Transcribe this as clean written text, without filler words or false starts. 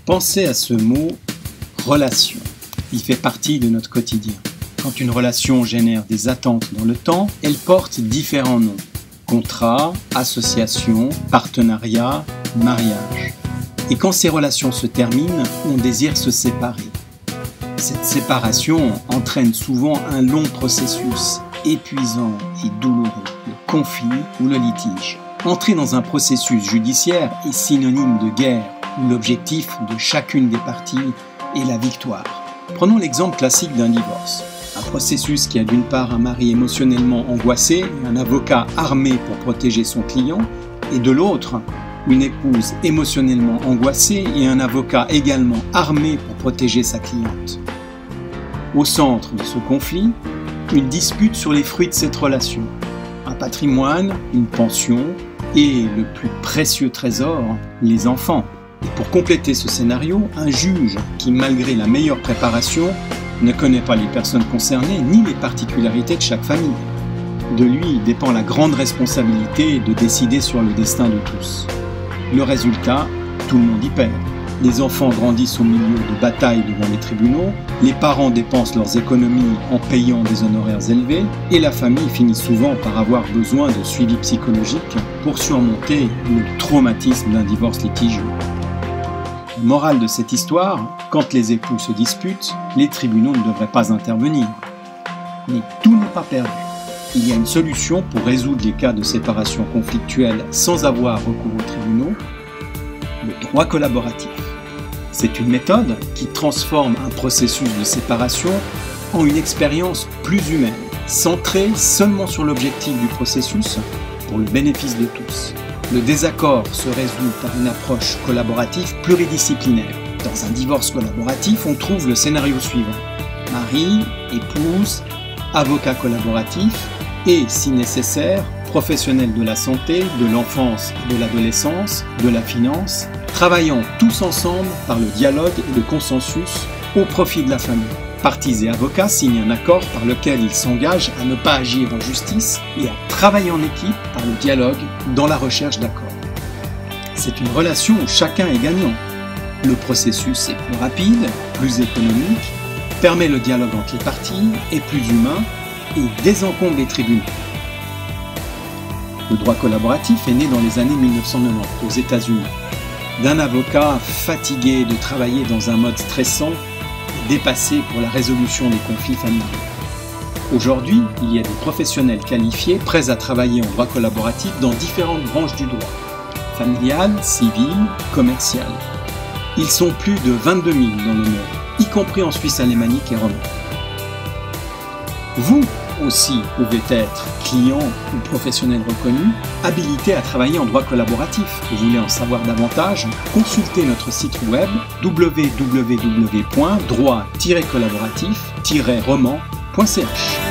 Pensez à ce mot « relation ». Il fait partie de notre quotidien. Quand une relation génère des attentes dans le temps, elle porte différents noms. Contrat, association, partenariat, mariage. Et quand ces relations se terminent, on désire se séparer. Cette séparation entraîne souvent un long processus, épuisant et douloureux, le conflit ou le litige. Entrer dans un processus judiciaire est synonyme de guerre, où l'objectif de chacune des parties est la victoire. Prenons l'exemple classique d'un divorce. Un processus qui a d'une part un mari émotionnellement angoissé et un avocat armé pour protéger son client, et de l'autre, une épouse émotionnellement angoissée et un avocat également armé pour protéger sa cliente. Au centre de ce conflit, une dispute sur les fruits de cette relation. Un patrimoine, une pension et le plus précieux trésor, les enfants. Et pour compléter ce scénario, un juge qui, malgré la meilleure préparation, ne connaît pas les personnes concernées ni les particularités de chaque famille. De lui dépend la grande responsabilité de décider sur le destin de tous. Le résultat, tout le monde y perd. Les enfants grandissent au milieu de batailles devant les tribunaux, les parents dépensent leurs économies en payant des honoraires élevés, et la famille finit souvent par avoir besoin de suivi psychologique pour surmonter le traumatisme d'un divorce litigieux. La morale de cette histoire, quand les époux se disputent, les tribunaux ne devraient pas intervenir. Mais tout n'est pas perdu. Il y a une solution pour résoudre les cas de séparation conflictuelle sans avoir recours aux tribunaux, le droit collaboratif. C'est une méthode qui transforme un processus de séparation en une expérience plus humaine, centrée seulement sur l'objectif du processus pour le bénéfice de tous. Le désaccord se résout par une approche collaborative pluridisciplinaire. Dans un divorce collaboratif, on trouve le scénario suivant. Mari, épouse, avocat collaboratif et, si nécessaire, professionnels de la santé, de l'enfance et de l'adolescence, de la finance, travaillant tous ensemble par le dialogue et le consensus au profit de la famille. Parties et avocats signent un accord par lequel ils s'engagent à ne pas agir en justice et à travailler en équipe par le dialogue dans la recherche d'accords. C'est une relation où chacun est gagnant. Le processus est plus rapide, plus économique, permet le dialogue entre les parties, est plus humain et désencombre les tribunaux. Le droit collaboratif est né dans les années 1990 aux États-Unis, d'un avocat fatigué de travailler dans un mode stressant et dépassé pour la résolution des conflits familiaux. Aujourd'hui, il y a des professionnels qualifiés prêts à travailler en droit collaboratif dans différentes branches du droit, familial, civil, commercial. Ils sont plus de 22 000 dans le monde, y compris en Suisse alémanique et romande. Vous aussi pouvez être client ou professionnel reconnu, habilité à travailler en droit collaboratif. Vous voulez en savoir davantage? Consultez notre site web www.droit-collaboratif-roman.ch.